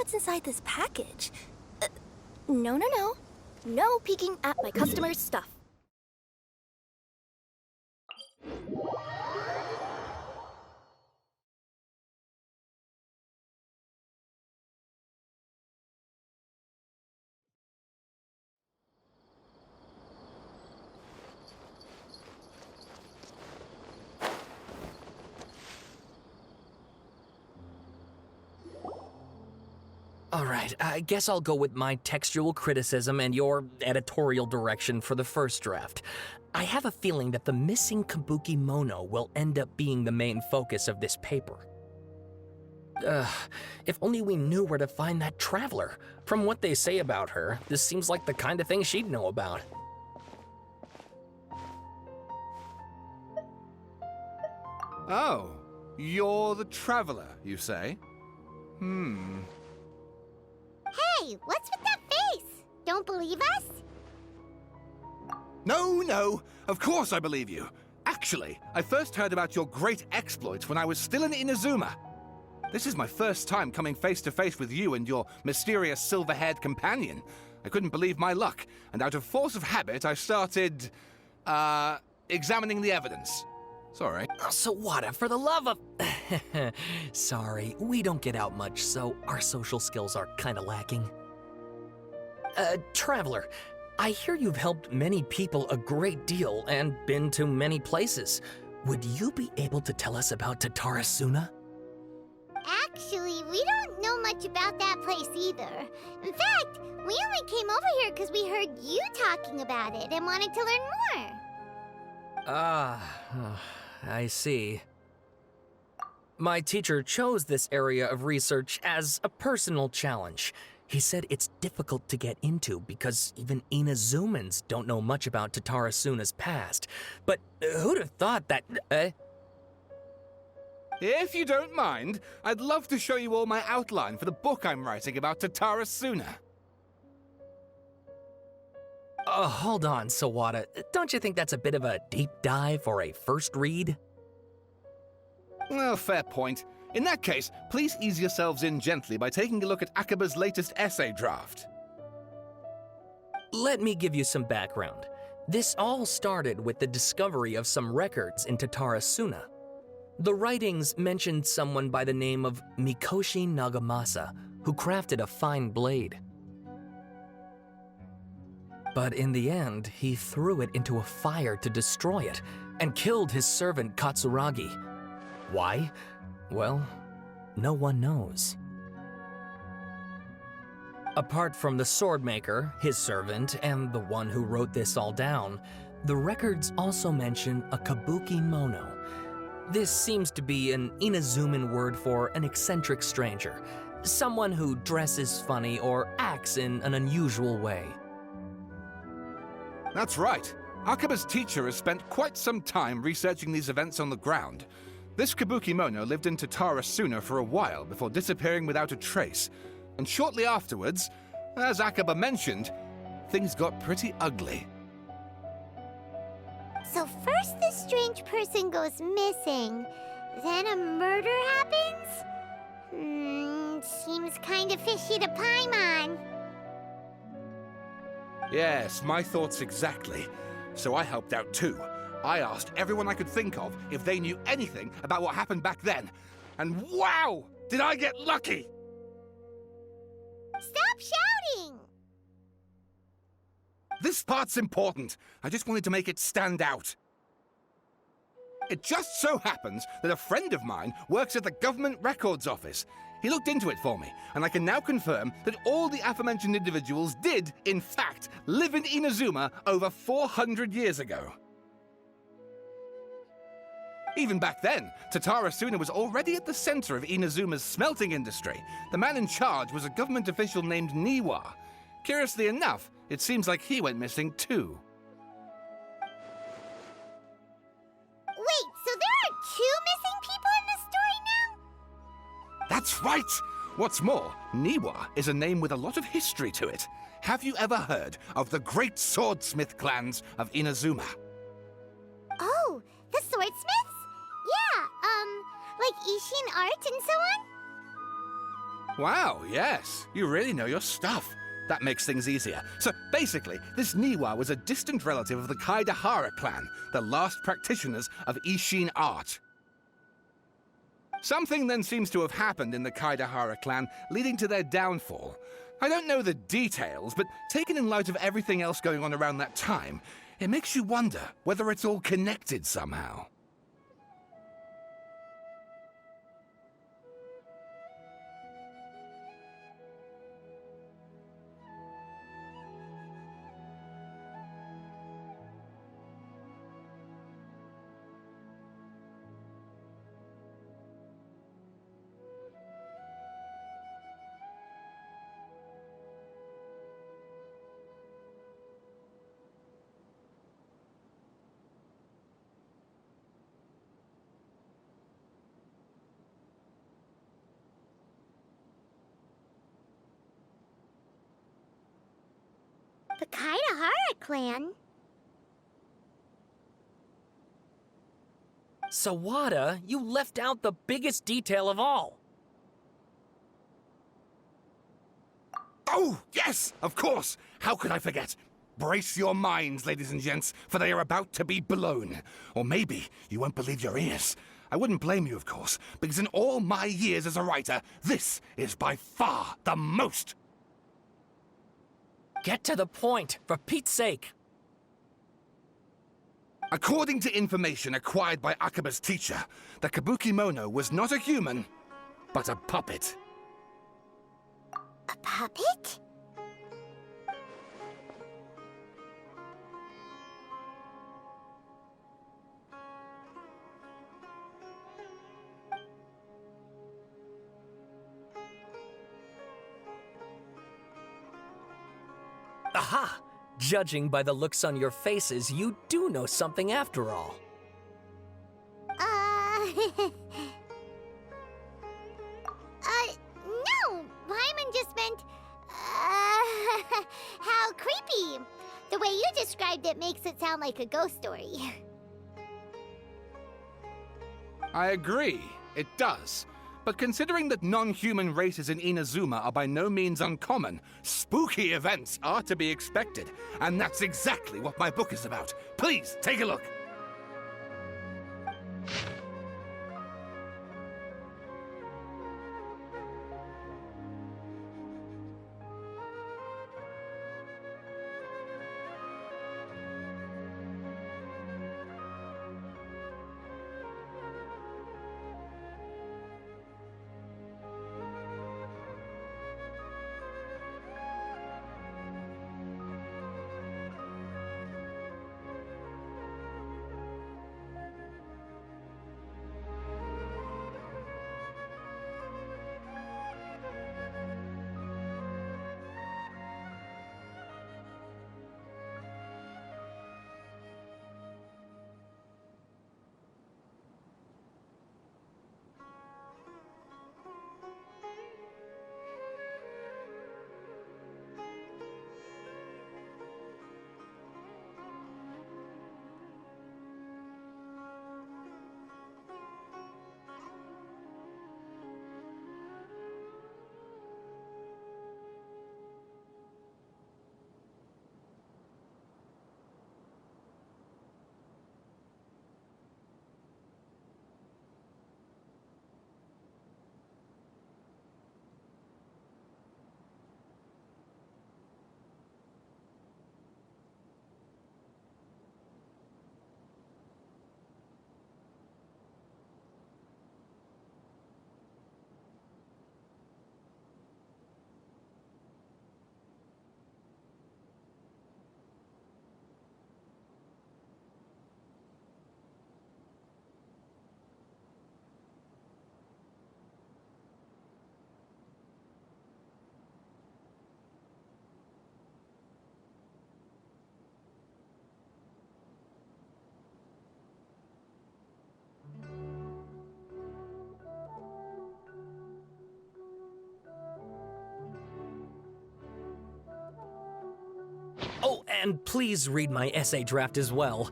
what's inside this package. No, no, no. No peeking at my customers' stuff. Alright, I guess I'll go with my textual criticism and your editorial direction for the first draft. I have a feeling that the missing Kabuki Mono will end up being the main focus of this paper. If only we knew where to find that traveler. From what they say about her, this seems like the kind of thing she'd know about. Oh, you're the traveler, you say? Hey, what's with that face? Don't believe us? No, of course I believe you. Actually, I first heard about your great exploits when I was still in Inazuma. This is my first time coming face to face with you and your mysterious silver-haired companion. I couldn't believe my luck, and out of force of habit, I started, examining the evidence. Sorry. Sawada, for the love of... Sorry, we don't get out much, so our social skills are kinda lacking. Traveler, I hear you've helped many people a great deal and been to many places. Would you be able to tell us about Tatarasuna? Actually, we don't know much about that place either. In fact, we only came over here because we heard you talking about it and wanted to learn more. I see. My teacher chose this area of research as a personal challenge. He said it's difficult to get into because even Inazumans don't know much about Tatarasuna's past. But who'd have thought that... If you don't mind, I'd love to show you all my outline for the book I'm writing about Tatarasuna. Hold on, Sawada. Don't you think that's a bit of a deep dive for a first read? Well, fair point. In that case, please ease yourselves in gently by taking a look at Akaba's latest essay draft. Let me give you some background. This all started with the discovery of some records in Tatarasuna. The writings mentioned someone by the name of Mikoshi Nagamasa, who crafted a fine blade. But in the end, he threw it into a fire to destroy it, and killed his servant Katsuragi. Why? Well, no one knows. Apart from the swordmaker, his servant, and the one who wrote this all down, the records also mention a Kabuki Mono. This seems to be an Inazuman word for an eccentric stranger, someone who dresses funny or acts in an unusual way. That's right. Akaba's teacher has spent quite some time researching these events on the ground. This Kabuki Mono lived in Tatarasuna for a while before disappearing without a trace. And shortly afterwards, as Akaba mentioned, things got pretty ugly. So first this strange person goes missing, then a murder happens? Seems kind of fishy to Paimon. Yes, my thoughts exactly. So I helped out too. I asked everyone I could think of if they knew anything about what happened back then. And wow! Did I get lucky! Stop shouting! This part's important. I just wanted to make it stand out. It just so happens that a friend of mine works at the Government Records Office. He looked into it for me, and I can now confirm that all the aforementioned individuals did, in fact, live in Inazuma over 400 years ago. Even back then, Tatarasuna was already at the center of Inazuma's smelting industry. The man in charge was a government official named Niwa. Curiously enough, it seems like he went missing too. Wait, so there are 2 missing people in this story now? That's right! What's more, Niwa is a name with a lot of history to it. Have you ever heard of the great swordsmith clans of Inazuma? Oh, the swordsmiths? Yeah, like Ishin art and so on? Wow, yes. You really know your stuff. That makes things easier. So basically, this Niwa was a distant relative of the Kaidahara clan, the last practitioners of Ishin art. Something then seems to have happened in the Kaidahara clan, leading to their downfall. I don't know the details, but taken in light of everything else going on around that time, it makes you wonder whether it's all connected somehow. The Kaidahara clan? Sawada, you left out the biggest detail of all. Oh, yes, of course. How could I forget? Brace your minds, ladies and gents, for they are about to be blown. Or maybe you won't believe your ears. I wouldn't blame you, of course, because in all my years as a writer, this is by far the most. Get to the point, for Pete's sake. According to information acquired by Akaba's teacher, the Kabukimono was not a human, but a puppet. A puppet? Aha! Judging by the looks on your faces, you do know something after all. No! Paimon just meant, how creepy! The way you described it makes it sound like a ghost story. I agree, it does. But considering that non-human races in Inazuma are by no means uncommon, spooky events are to be expected. And that's exactly what my book is about. Please, take a look. Oh, and please read my essay draft as well.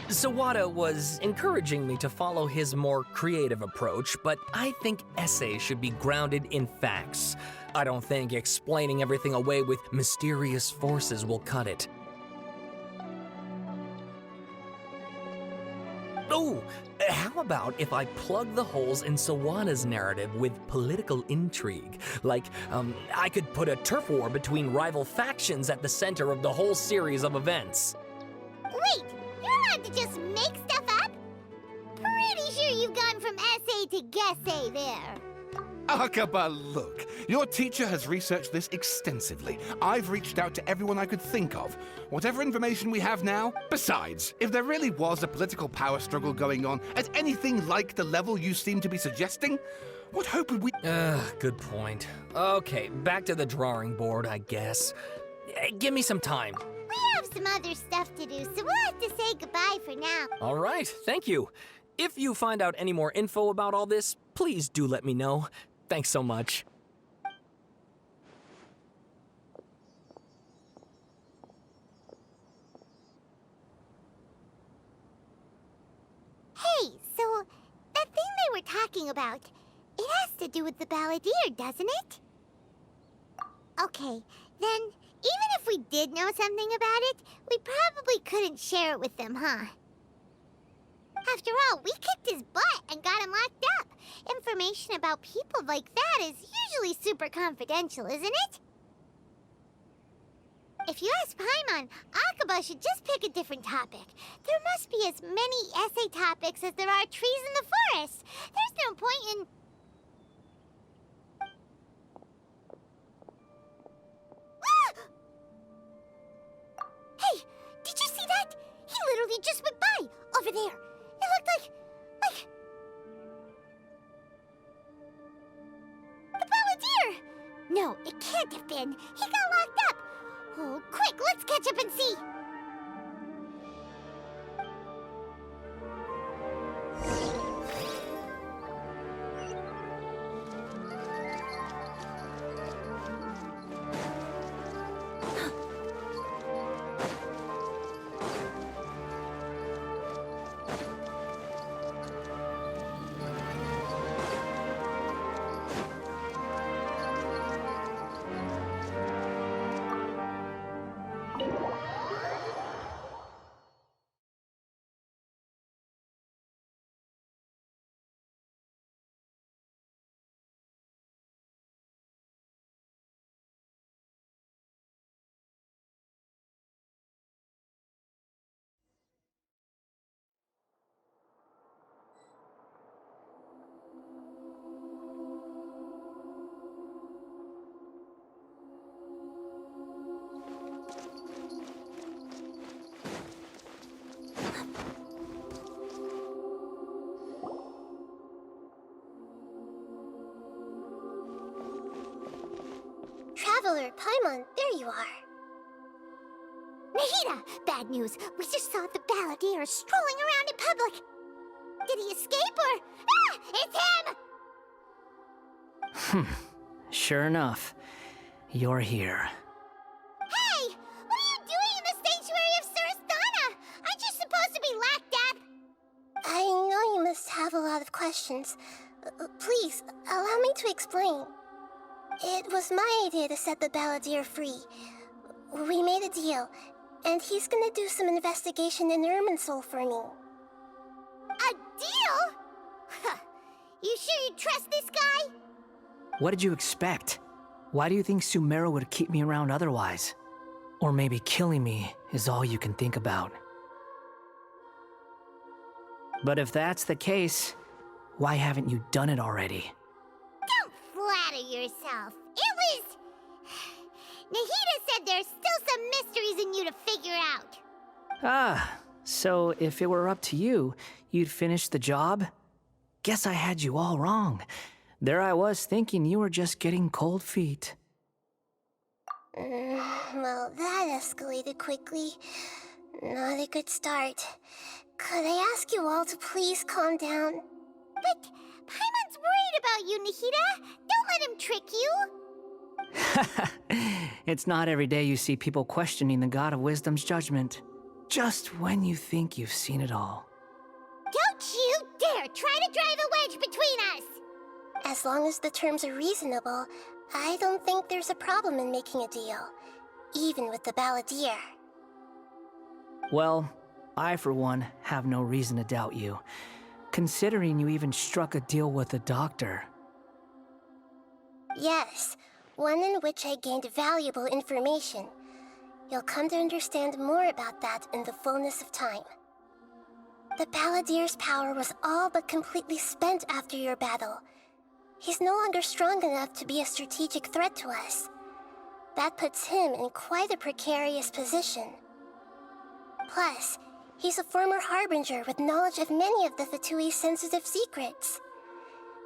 Sawada was encouraging me to follow his more creative approach, but I think essays should be grounded in facts. I don't think explaining everything away with mysterious forces will cut it. Oh, how about if I plug the holes in Sawada's narrative with political intrigue? Like, I could put a turf war between rival factions at the center of the whole series of events. Wait, you're allowed to just make stuff up? Pretty sure you've gone from essay to guessay there. Akaba, look. Your teacher has researched this extensively. I've reached out to everyone I could think of. Whatever information we have now. Besides, if there really was a political power struggle going on at anything like the level you seem to be suggesting, what hope would we— Good point. Okay, back to the drawing board, I guess. Give me some time. We have some other stuff to do, so we'll have to say goodbye for now. All right, thank you. If you find out any more info about all this, please do let me know. Thanks so much. Hey, so that thing they were talking about, it has to do with the balladeer, doesn't it? Okay, then even if we did know something about it, we probably couldn't share it with them, huh? After all, we kicked his butt and got him locked up. Information about people like that is usually super confidential, isn't it? If you ask Paimon, Akaba should just pick a different topic. There must be as many essay topics as there are trees in the forest. There's no point in— Hey, did you see that? He literally just went by, over there. It looked like the balladeer! No, it can't have been. He got locked up. Oh, quick, let's catch up and see. Traveler, Paimon, there you are. Nahida! Bad news. We just saw the balladeer strolling around in public. Did he escape or— Ah! It's him! Sure enough, you're here. Hey! What are you doing in the sanctuary of Surasthana? Aren't you supposed to be locked up? I know you must have a lot of questions. Please, allow me to explain. It was my idea to set the balladeer free. We made a deal, and he's gonna do some investigation in Irminsul for me. A deal? Huh. You sure you trust this guy? What did you expect? Why do you think Sumeru would keep me around otherwise? Or maybe killing me is all you can think about. But if that's the case, why haven't you done it already? Don't flatter yourself. It was— Nahida said there's still some mysteries in you to figure out. Ah, so if it were up to you, you'd finish the job? Guess I had you all wrong. There I was thinking you were just getting cold feet. Well, that escalated quickly. Not a good start. Could I ask you all to please calm down? But Paimon's worried about you, Nahida. Don't let him trick you. It's not every day you see people questioning the God of Wisdom's judgment. Just when you think you've seen it all. Don't you dare try to drive a wedge between us! As long as the terms are reasonable, I don't think there's a problem in making a deal. Even with the Balladeer. Well, I, for one, have no reason to doubt you, considering you even struck a deal with the doctor. Yes, one in which I gained valuable information. You'll come to understand more about that in the fullness of time. The Balladeer's power was all but completely spent after your battle. He's no longer strong enough to be a strategic threat to us. That puts him in quite a precarious position. Plus, he's a former Harbinger with knowledge of many of the Fatui's sensitive secrets.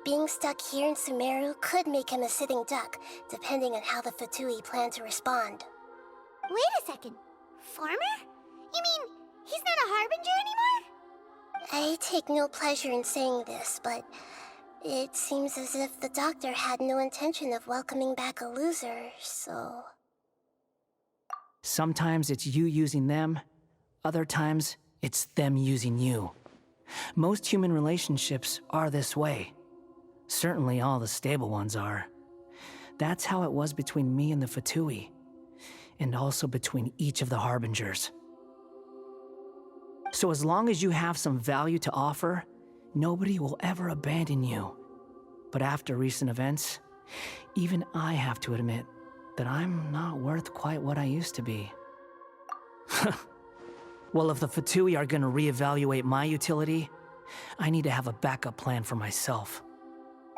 Being stuck here in Sumeru could make him a sitting duck, depending on how the Fatui plan to respond. Wait a second. Former? You mean he's not a Harbinger anymore? I take no pleasure in saying this, but it seems as if the doctor had no intention of welcoming back a loser, so... Sometimes it's you using them, other times it's them using you. Most human relationships are this way. Certainly all the stable ones are. That's how it was between me and the Fatui, and also between each of the Harbingers. So as long as you have some value to offer, nobody will ever abandon you. But after recent events, even I have to admit that I'm not worth quite what I used to be. Well, if the Fatui are gonna reevaluate my utility, I need to have a backup plan for myself.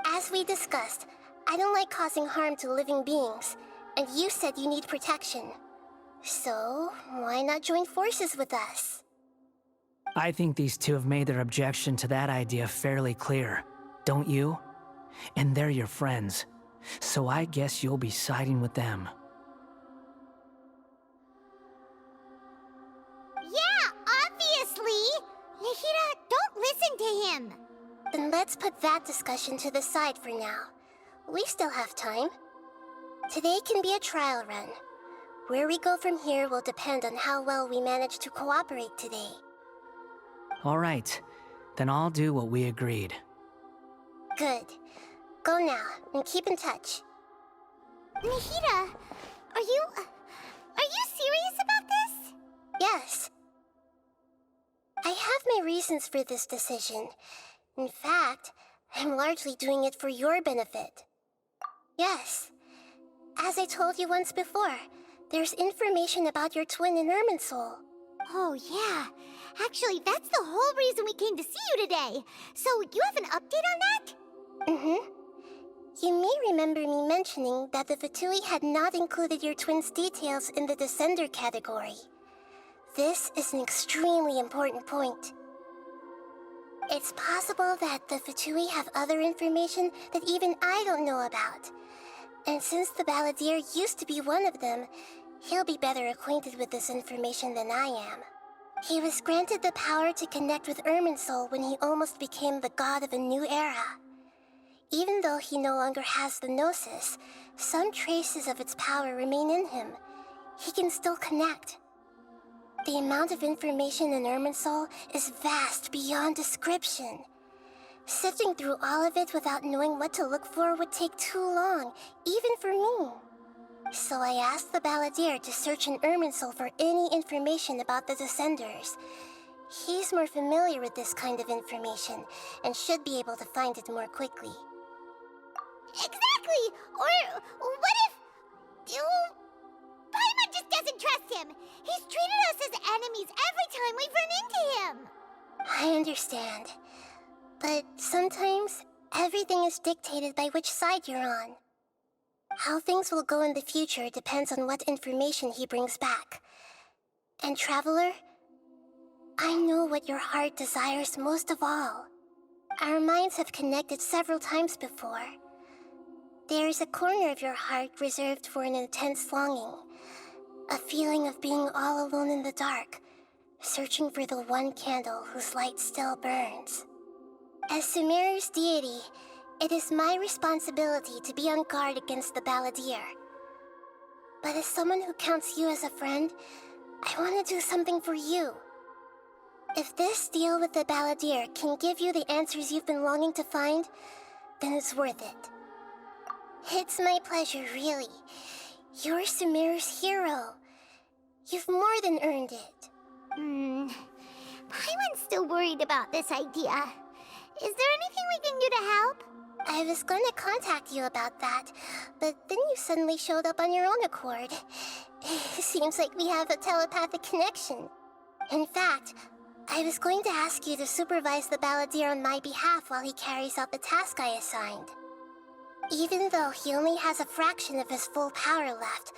As we discussed, I don't like causing harm to living beings, and you said you need protection. So, why not join forces with us? I think these two have made their objection to that idea fairly clear, don't you? And they're your friends, so I guess you'll be siding with them. Yeah, obviously! Nahida, don't listen to him! Then let's put that discussion to the side for now. We still have time. Today can be a trial run. Where we go from here will depend on how well we manage to cooperate today. All right, then I'll do what we agreed. Good. Go now, and keep in touch. Nahida, are you serious about this? Yes. I have my reasons for this decision. In fact, I'm largely doing it for your benefit. Yes. As I told you once before, there's information about your twin in Irminsul. Oh, yeah. Actually, that's the whole reason we came to see you today. So, you have an update on that? Mm-hmm. You may remember me mentioning that the Fatui had not included your twin's details in the Descender category. This is an extremely important point. It's possible that the Fatui have other information that even I don't know about. And since the Balladeer used to be one of them, he'll be better acquainted with this information than I am. He was granted the power to connect with Irminsul when he almost became the god of a new era. Even though he no longer has the Gnosis, some traces of its power remain in him. He can still connect. The amount of information in Irminsul is vast beyond description. Sifting through all of it without knowing what to look for would take too long, even for me. So I asked the Balladeer to search in Irminsul for any information about the Descenders. He's more familiar with this kind of information, and should be able to find it more quickly. Exactly! Or what if... Paimon just doesn't trust him! He's treated us as enemies every time we've run into him! I understand. But sometimes, everything is dictated by which side you're on. How things will go in the future depends on what information he brings back. And Traveler, I know what your heart desires most of all. Our minds have connected several times before. There is a corner of your heart reserved for an intense longing. A feeling of being all alone in the dark, searching for the one candle whose light still burns. As Sumeru's deity, it is my responsibility to be on guard against the Balladeer. But as someone who counts you as a friend, I want to do something for you. If this deal with the Balladeer can give you the answers you've been longing to find, then it's worth it. It's my pleasure, really. You're Sumeru's hero. You've more than earned it. Paimon's still worried about this idea. Is there anything we can do to help? I was going to contact you about that, but then you suddenly showed up on your own accord. Seems like we have a telepathic connection. In fact, I was going to ask you to supervise the Balladeer on my behalf while he carries out the task I assigned. Even though he only has a fraction of his full power left,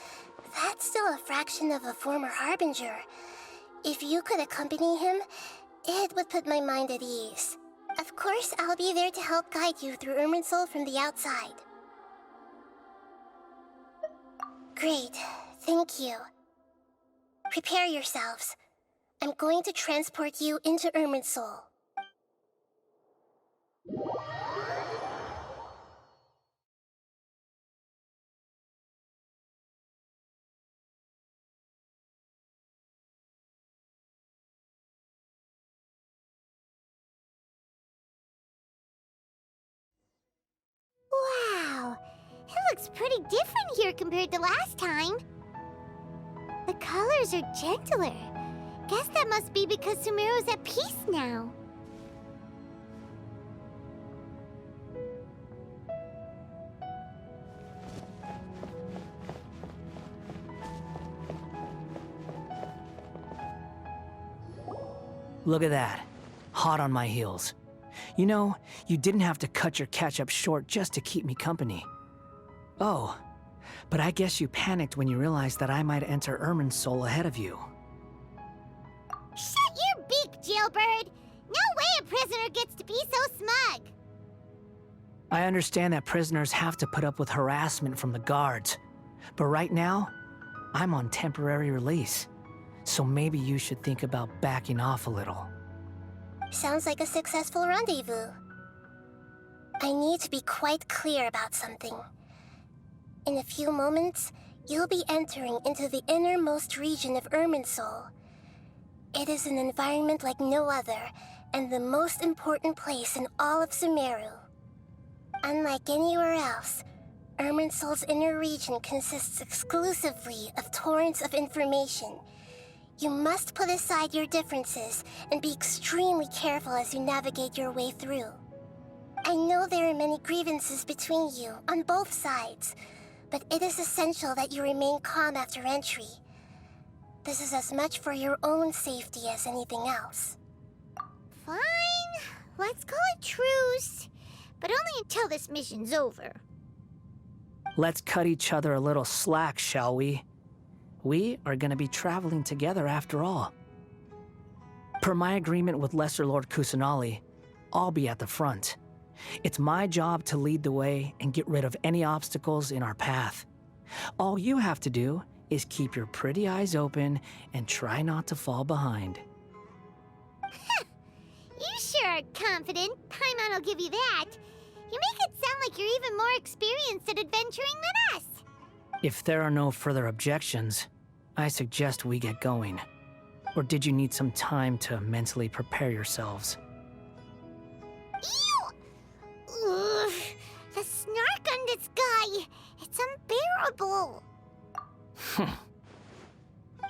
that's still a fraction of a former Harbinger. If you could accompany him, it would put my mind at ease. Of course, I'll be there to help guide you through Irminsul from the outside. Great, thank you. Prepare yourselves. I'm going to transport you into Irminsul. Wow, it looks pretty different here compared to last time. The colors are gentler. Guess that must be because Sumeru's at peace now. Look at that. Hot on my heels. You know, you didn't have to cut your catch-up short just to keep me company. Oh, but I guess you panicked when you realized that I might enter Irminsul ahead of you. Shut your beak, jailbird! No way a prisoner gets to be so smug! I understand that prisoners have to put up with harassment from the guards, but right now, I'm on temporary release, so maybe you should think about backing off a little. Sounds like a successful rendezvous. I need to be quite clear about something. In a few moments, you'll be entering into the innermost region of Irminsul. It is an environment like no other, and the most important place in all of Sumeru. Unlike anywhere else, Irminsul's inner region consists exclusively of torrents of information. You must put aside your differences and be extremely careful as you navigate your way through. I know there are many grievances between you on both sides, but it is essential that you remain calm after entry. This is as much for your own safety as anything else. Fine, let's call it truce. But only until this mission's over. Let's cut each other a little slack, shall we? We are going to be traveling together after all. Per my agreement with Lesser Lord Kusanali, I'll be at the front. It's my job to lead the way and get rid of any obstacles in our path. All you have to do is keep your pretty eyes open and try not to fall behind. You sure are confident. Paimon will give you that. You make it sound like you're even more experienced at adventuring than us. If there are no further objections, I suggest we get going. Or did you need some time to mentally prepare yourselves? Ew! Ugh, the snark on this guy. It's unbearable.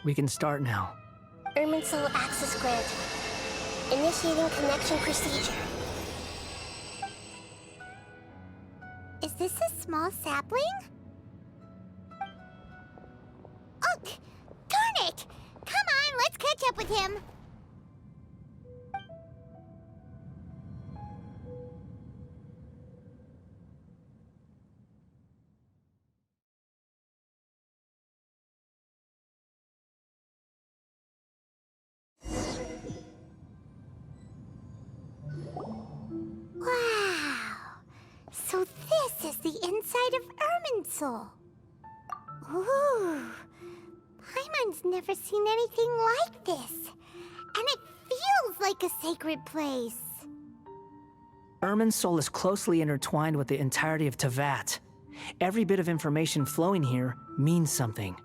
We can start now. Irminsul access granted. Initiating connection procedure. Is this a small sapling? Oh, darn it! Come on, let's catch up with him. Wow! So this is the inside of Irminsul. Ooh! Paimon's never seen anything like this. And it feels like a sacred place. Irminsul is closely intertwined with the entirety of Teyvat. Every bit of information flowing here means something.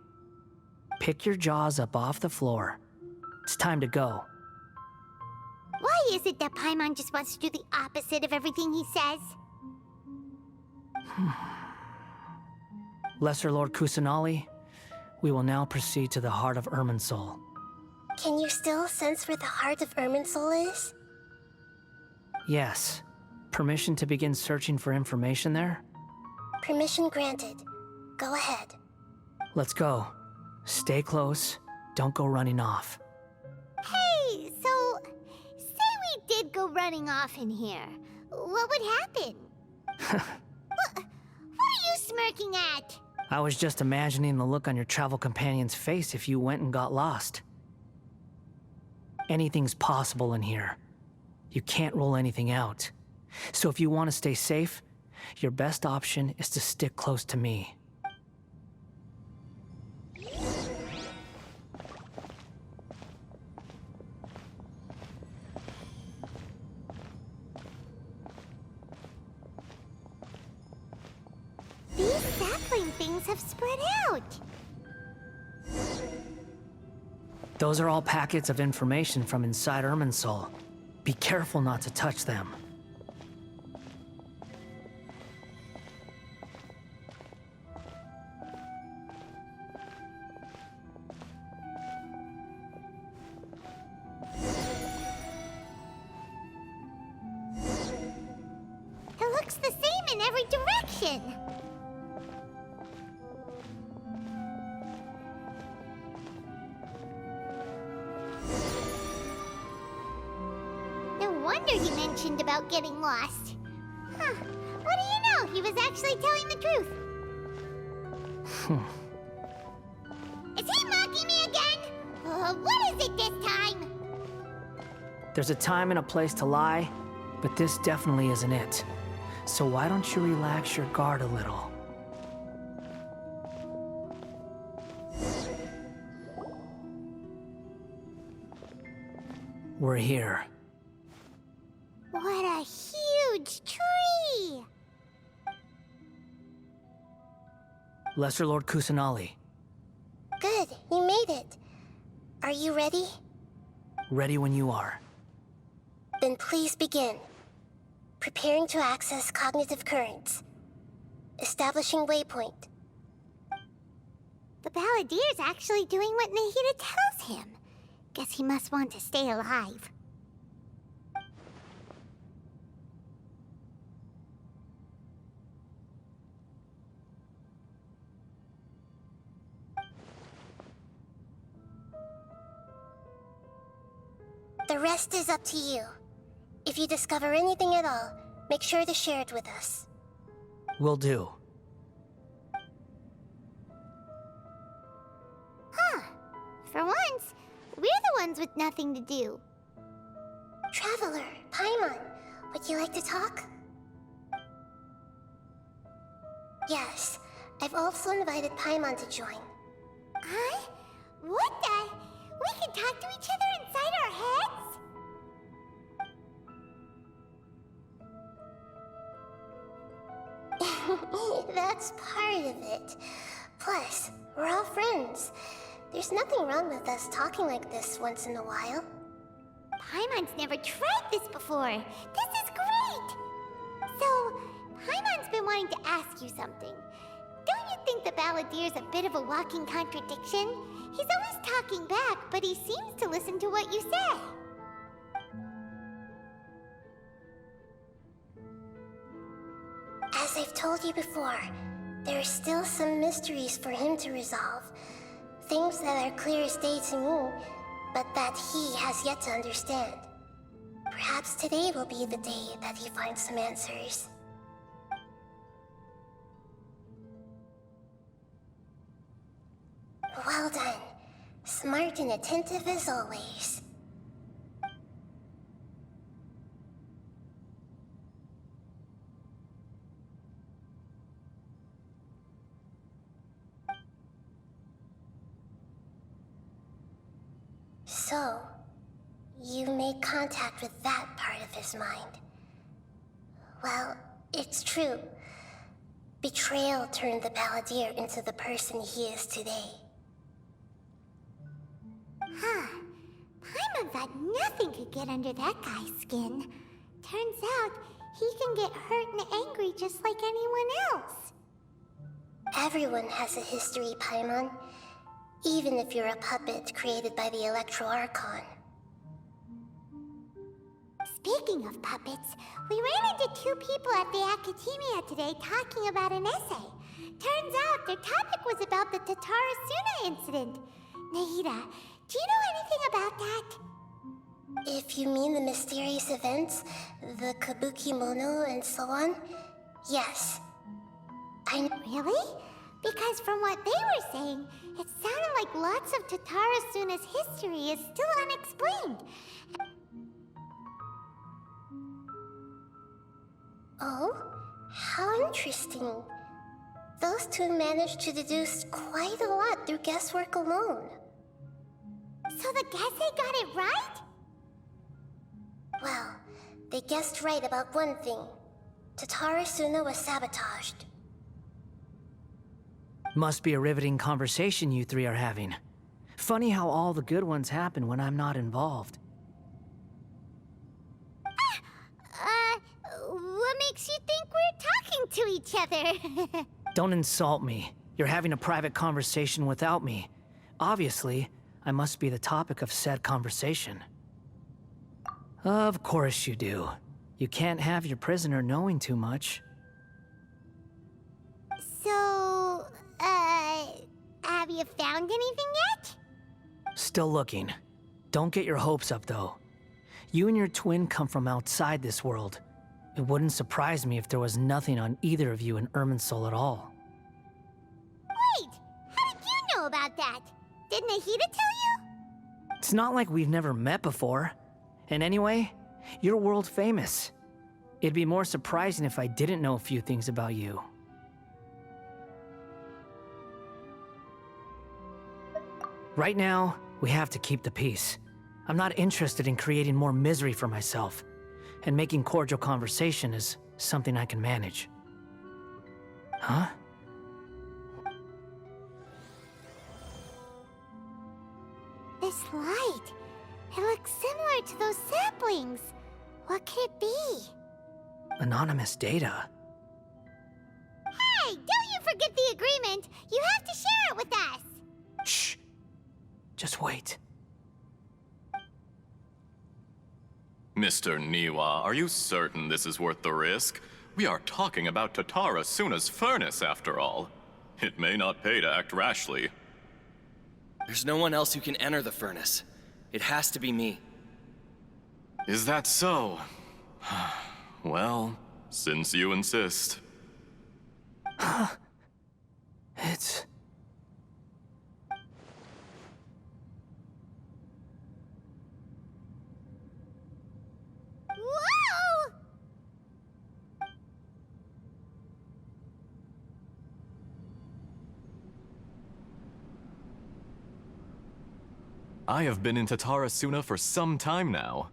pick your jaws up off the floor. It's time to go. Why is it that Paimon just wants to do the opposite of everything he says? Lesser Lord Kusanali, we will now proceed to the heart of Irminsul. Can you still sense where the heart of Irminsul is? Yes. Permission to begin searching for information there? Permission granted. Go ahead. Let's go. Stay close. Don't go running off. Hey, so, say we did go running off in here. What would happen? What are you smirking at? I was just imagining the look on your travel companion's face if you went and got lost. Anything's possible in here. You can't rule anything out. So if you want to stay safe, your best option is to stick close to me. These sapling things have spread out. Those are all packets of information from inside Irminsul. Be careful not to touch them. It looks the same in every direction. No wonder he mentioned about getting lost. Huh. What do you know? He was actually telling the truth. Is he mocking me again? What is it this time? There's a time and a place to lie, but this definitely isn't it. So why don't you relax your guard a little? We're here. What a huge tree! Lesser Lord Kusanali, Good, you made it. Are you ready? ready when you are. Then please begin. Preparing to access cognitive currents. Establishing waypoint. The Balladier's actually doing what Nahida tells him. Guess he must want to stay alive. The rest is up to you. If you discover anything at all, make sure to share it with us. Will do. Huh. For once, we're the ones with nothing to do. Traveler, Paimon, would you like to talk? Yes, I've also invited Paimon to join. Huh? What the? We can talk to each other inside our heads? That's part of it. Plus, we're all friends. There's nothing wrong with us talking like this once in a while. Paimon's never tried this before. This is great! So, Paimon's been wanting to ask you something. Don't you think the Balladier's a bit of a walking contradiction? He's always talking back, but he seems to listen to what you say. As I've told you before, there are still some mysteries for him to resolve. Things that are clear as day to me, but that he has yet to understand. Perhaps today will be the day that he finds some answers. Well done. Smart and attentive as always. So, you made contact with that part of his mind. Well, it's true. Betrayal turned the Balladeer into the person he is today. Huh. Paimon thought nothing could get under that guy's skin. Turns out, he can get hurt and angry just like anyone else. Everyone has a history, Paimon. Even if you're a puppet created by the Electro Archon. Speaking of puppets, we ran into two people at the Academia today talking about an essay. Turns out their topic was about the Tatara Suna incident. Nahida, do you know anything about that? If you mean the mysterious events, the Kabuki Mono and so on, yes. Really? Because from what they were saying, it sounded like lots of Tatara Suna's history is still unexplained. Oh? How interesting. Those two managed to deduce quite a lot through guesswork alone. So the Gase got it right? Well, they guessed right about one thing. Tatara Suna was sabotaged. Must be a riveting conversation you three are having. Funny how all the good ones happen when I'm not involved. What makes you think we're talking to each other? Don't insult me. You're having a private conversation without me. Obviously, I must be the topic of said conversation. Of course you do. You can't have your prisoner knowing too much. So, have you found anything yet? Still looking. Don't get your hopes up, though. You and your twin come from outside this world. It wouldn't surprise me if there was nothing on either of you in Irminsul at all. Wait! How did you know about that? Did Nahida tell you? It's not like we've never met before. And anyway, you're world famous. It'd be more surprising if I didn't know a few things about you. Right now, we have to keep the peace. I'm not interested in creating more misery for myself, and making cordial conversation is something I can manage. Huh? This light, it looks similar to those saplings. What could it be? Anonymous data. Hey, don't you forget the agreement! You have to share it with us! Shh. Just wait. Mr. Niwa, are you certain this is worth the risk? We are talking about Tatara Suna's furnace, after all. It may not pay to act rashly. There's no one else who can enter the furnace. It has to be me. Is that so? Well, since you insist. It's... Whoa! I have been in Tatara Suna for some time now.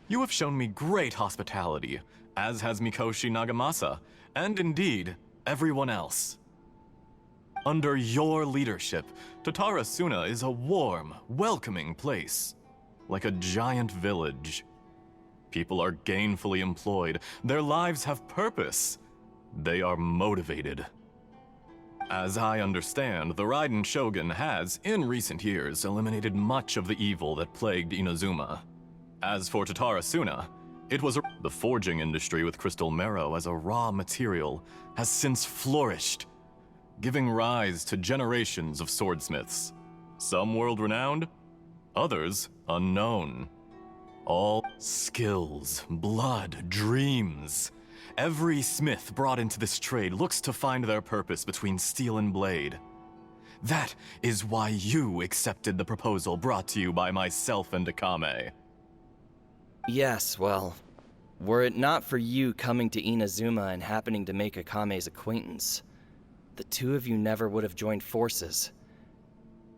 You have shown me great hospitality, as has Mikoshi Nagamasa, and indeed, everyone else. Under your leadership, Tatara Suna is a warm, welcoming place, like a giant village. People are gainfully employed, their lives have purpose, they are motivated. As I understand, the Raiden Shogun has, in recent years, eliminated much of the evil that plagued Inazuma. As for Tatara Suna, it was the forging industry with crystal marrow as a raw material has since flourished, giving rise to generations of swordsmiths. Some world-renowned, others unknown. All skills, blood, dreams. Every smith brought into this trade looks to find their purpose between steel and blade. That is why you accepted the proposal brought to you by myself and Akame. Yes, well, were it not for you coming to Inazuma and happening to make Akame's acquaintance, the two of you never would have joined forces.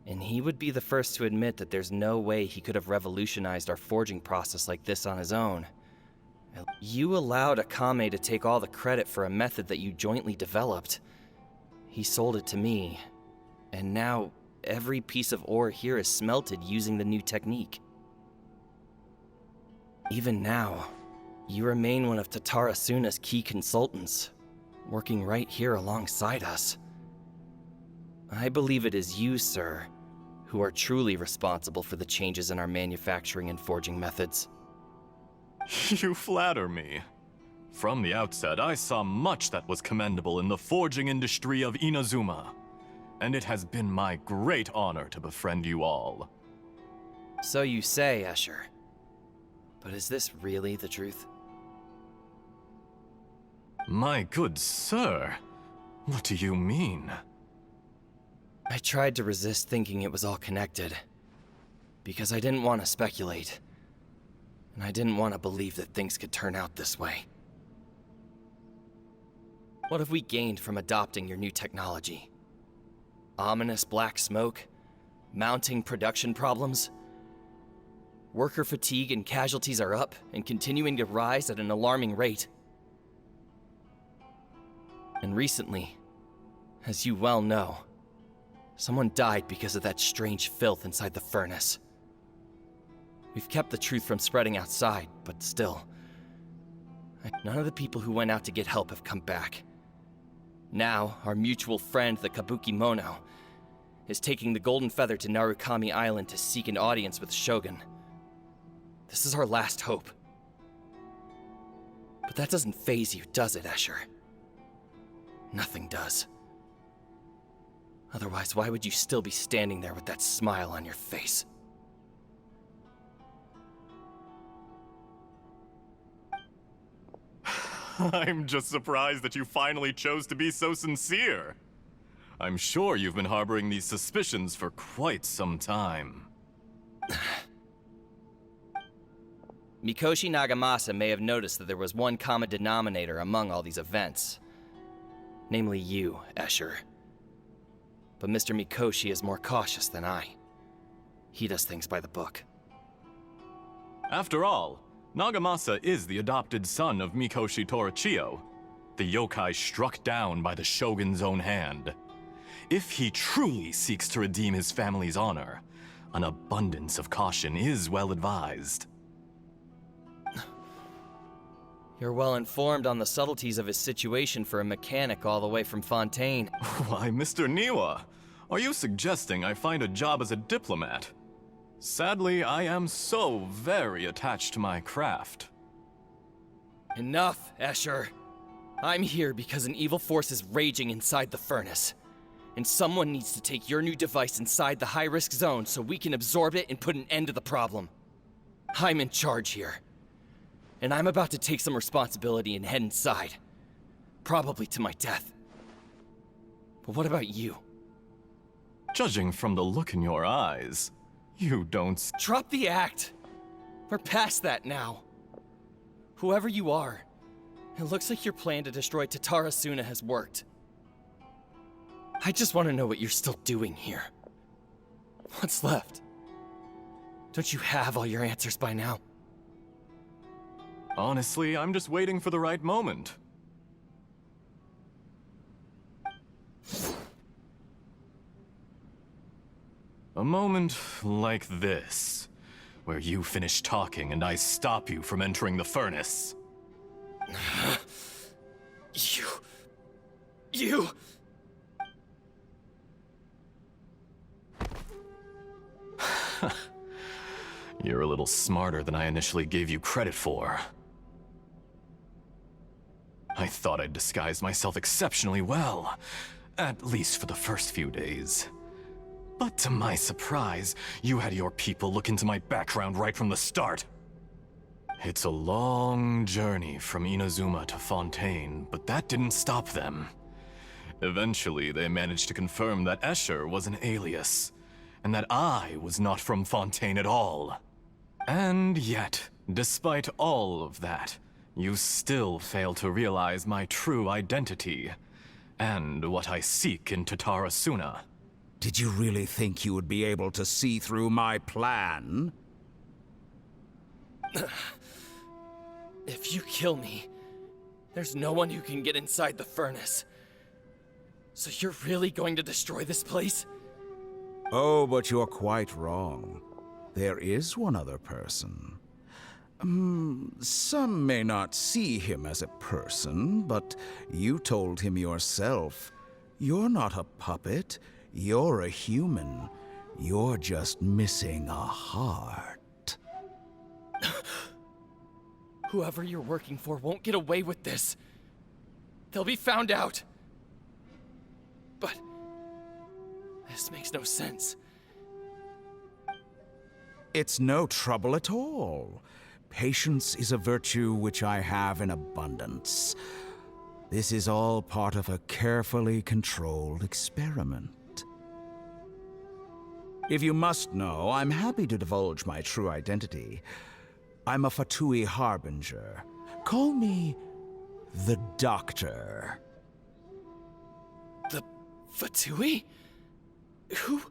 And he would be the first to admit that there's no way he could have revolutionized our forging process like this on his own. You allowed Akame to take all the credit for a method that you jointly developed. He sold it to me, and now every piece of ore here is smelted using the new technique. Even now, you remain one of Tatara Suna's key consultants, working right here alongside us. I believe it is you, sir, who are truly responsible for the changes in our manufacturing and forging methods. You flatter me. From the outset, I saw much that was commendable in the forging industry of Inazuma, and it has been my great honor to befriend you all. So you say, Escher. But is this really the truth? My good sir, what do you mean? I tried to resist thinking it was all connected, because I didn't want to speculate, and I didn't want to believe that things could turn out this way. What have we gained from adopting your new technology? Ominous black smoke? Mounting production problems? Worker fatigue and casualties are up and continuing to rise at an alarming rate. And recently, as you well know, someone died because of that strange filth inside the furnace. We've kept the truth from spreading outside, but still, none of the people who went out to get help have come back. Now, our mutual friend, the Kabuki Mono, is taking the Golden Feather to Narukami Island to seek an audience with Shogun. This is our last hope. But that doesn't faze you, does it, Escher? Nothing does. Otherwise, why would you still be standing there with that smile on your face? I'm just surprised that you finally chose to be so sincere. I'm sure you've been harboring these suspicions for quite some time. Mikoshi Nagamasa may have noticed that there was one common denominator among all these events. Namely you, Escher. But Mr. Mikoshi is more cautious than I. He does things by the book. After all, Nagamasa is the adopted son of Mikoshi Torichio, the yokai struck down by the Shogun's own hand. If he truly seeks to redeem his family's honor, an abundance of caution is well advised. You're well informed on the subtleties of his situation for a mechanic all the way from Fontaine. Why, Mr. Niwa, are you suggesting I find a job as a diplomat? Sadly, I am so very attached to my craft. Enough, Escher. I'm here because an evil force is raging inside the furnace. And someone needs to take your new device inside the high-risk zone so we can absorb it and put an end to the problem. I'm in charge here. And I'm about to take some responsibility and head inside. Probably to my death. But what about you? Judging from the look in your eyes, you don't... Drop the act! We're past that now. Whoever you are, it looks like your plan to destroy Tatara Suna has worked. I just want to know what you're still doing here. What's left? Don't you have all your answers by now? Honestly, I'm just waiting for the right moment. A moment like this, where you finish talking and I stop you from entering the furnace. You... You're a little smarter than I initially gave you credit for. I thought I'd disguised myself exceptionally well, at least for the first few days. But to my surprise, you had your people look into my background right from the start. It's a long journey from Inazuma to Fontaine, but that didn't stop them. Eventually, they managed to confirm that Escher was an alias, and that I was not from Fontaine at all. And yet, despite all of that, you still fail to realize my true identity, and what I seek in Tatara Suna. Did you really think you would be able to see through my plan? If you kill me, there's no one who can get inside the furnace. So you're really going to destroy this place? Oh, but you're quite wrong. There is one other person. Some may not see him as a person, but you told him yourself. You're not a puppet. You're a human. You're just missing a heart. Whoever you're working for won't get away with this. They'll be found out. But this makes no sense. It's no trouble at all. Patience is a virtue which I have in abundance. This is all part of a carefully controlled experiment. If you must know, I'm happy to divulge my true identity. I'm a Fatui harbinger. Call me the Doctor. The Fatui? Who?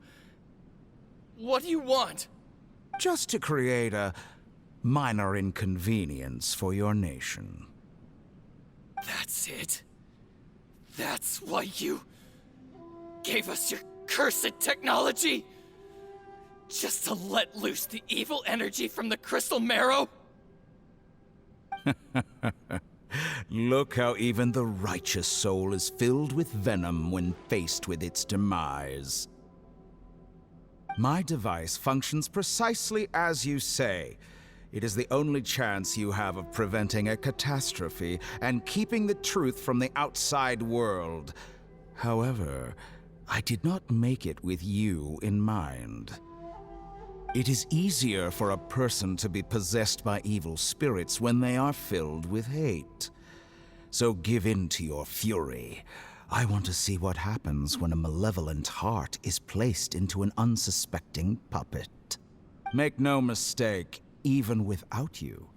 What do you want? Just to create a minor inconvenience for your nation. That's it? That's why you gave us your cursed technology? Just to let loose the evil energy from the crystal marrow? Look how even the righteous soul is filled with venom when faced with its demise. My device functions precisely as you say. It is the only chance you have of preventing a catastrophe and keeping the truth from the outside world. However, I did not make it with you in mind. It is easier for a person to be possessed by evil spirits when they are filled with hate. So give in to your fury. I want to see what happens when a malevolent heart is placed into an unsuspecting puppet. Make no mistake, even without you,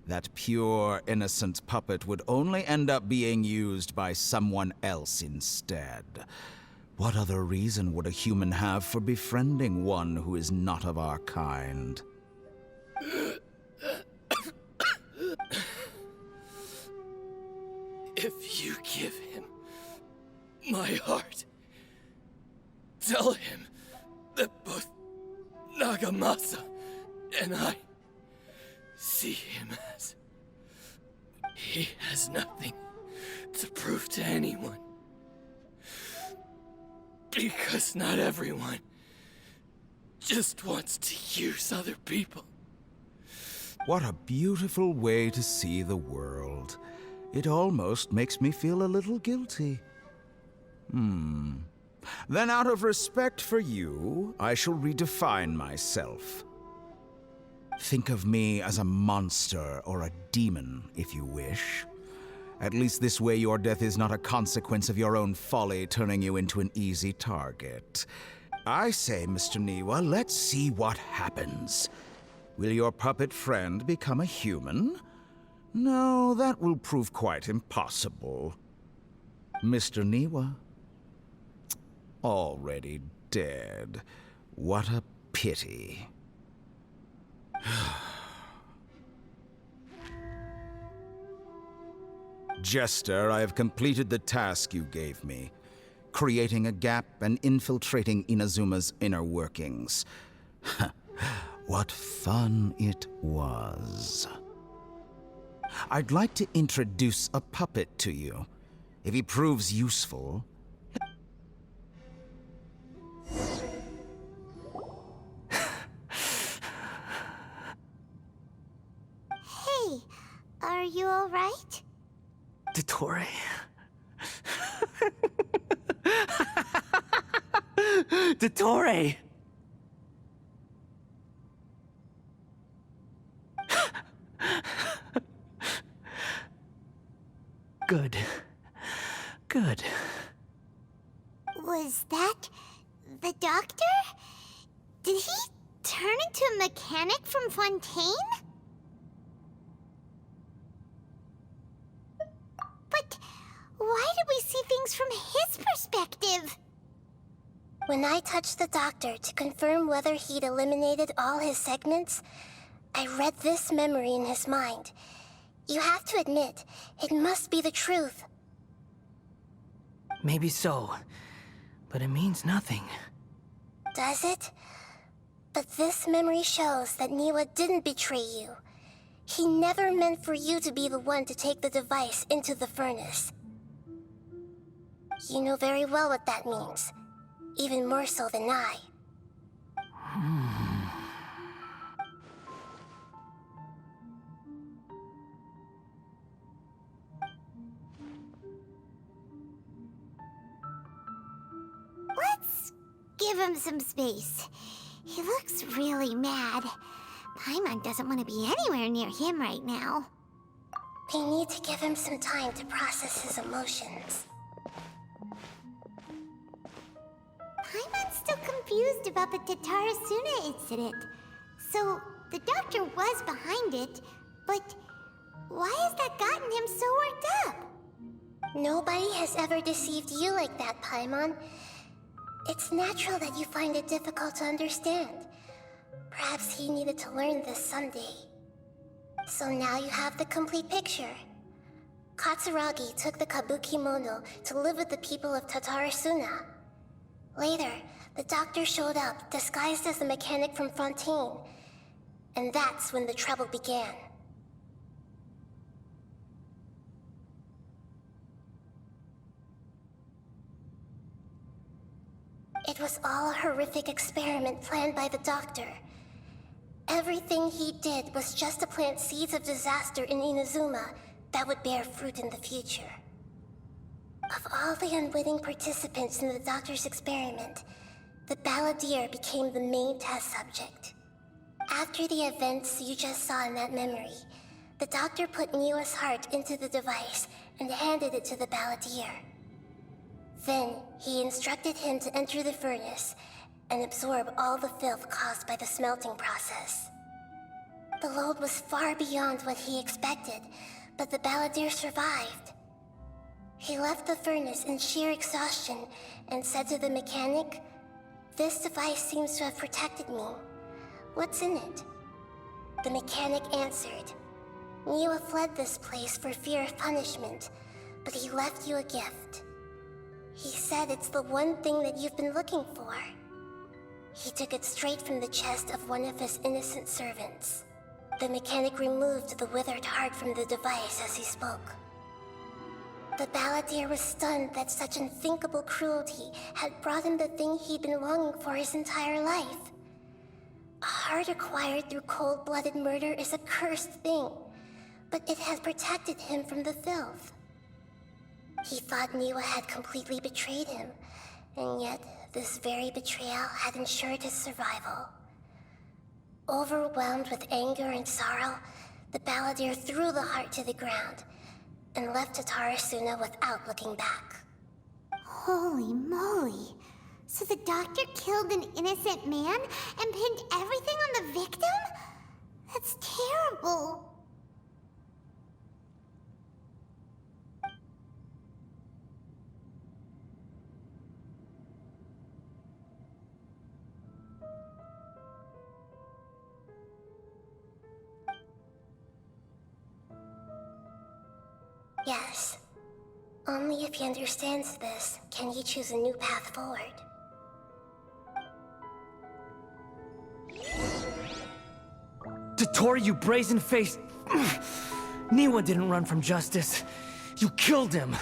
that pure, innocent puppet would only end up being used by someone else instead. What other reason would a human have for befriending one who is not of our kind? If you give him my heart, tell him that both Nagamasa and I see him as he has nothing to prove to anyone. Because not everyone just wants to use other people. What a beautiful way to see the world. It almost makes me feel a little guilty. Then out of respect for you, I shall redefine myself. Think of me as a monster or a demon, if you wish. At least this way your death is not a consequence of your own folly turning you into an easy target. I say, Mr. Niwa, let's see what happens. Will your puppet friend become a human? No, that will prove quite impossible. Mr. Niwa? Already dead. What a pity. Jester, I have completed the task you gave me, creating a gap and infiltrating Inazuma's inner workings. What fun it was. I'd like to introduce a puppet to you. If he proves useful... Hey, are you alright? Dottore. Dottore! Good. Good. Was that the doctor? Did he turn into a mechanic from Fontaine? But why did we see things from his perspective? When I touched the doctor to confirm whether he'd eliminated all his segments, I read this memory in his mind. You have to admit, it must be the truth. Maybe so, but it means nothing. Does it? But this memory shows that Niwa didn't betray you. He never meant for you to be the one to take the device into the furnace. You know very well what that means. Even more so than I. Let's give him some space. He looks really mad. Paimon doesn't want to be anywhere near him right now. We need to give him some time to process his emotions. Paimon's still confused about the Tatarasuna incident. So, the doctor was behind it, but why has that gotten him so worked up? Nobody has ever deceived you like that, Paimon. It's natural that you find it difficult to understand. Perhaps he needed to learn this someday. So now you have the complete picture. Katsuragi took the Kabuki Mono to live with the people of Tatarasuna. Later, the doctor showed up, disguised as the mechanic from Fontaine. And that's when the trouble began. It was all a horrific experiment planned by the doctor. Everything he did was just to plant seeds of disaster in Inazuma that would bear fruit in the future. Of all the unwitting participants in the doctor's experiment, the balladeer became the main test subject. After the events you just saw in that memory, the doctor put Niwa's heart into the device and handed it to the balladeer. Then, he instructed him to enter the furnace and absorb all the filth caused by the smelting process. The load was far beyond what he expected, but the balladeer survived. He left the furnace in sheer exhaustion and said to the mechanic, "This device seems to have protected me. What's in it?" The mechanic answered, "Niwa fled this place for fear of punishment, but he left you a gift. He said it's the one thing that you've been looking for." He took it straight from the chest of one of his innocent servants. The mechanic removed the withered heart from the device as he spoke. The balladeer was stunned that such unthinkable cruelty had brought him the thing he'd been longing for his entire life. A heart acquired through cold-blooded murder is a cursed thing, but it had protected him from the filth. He thought Niwa had completely betrayed him, and yet this very betrayal had ensured his survival. Overwhelmed with anger and sorrow, the balladeer threw the heart to the ground and left Tatarasuna without looking back. Holy moly. So the doctor killed an innocent man and pinned everything on the victim? That's terrible. Yes. Only if he understands this can he choose a new path forward. Tottori, you brazen-faced... Niwa didn't run from justice. You killed him.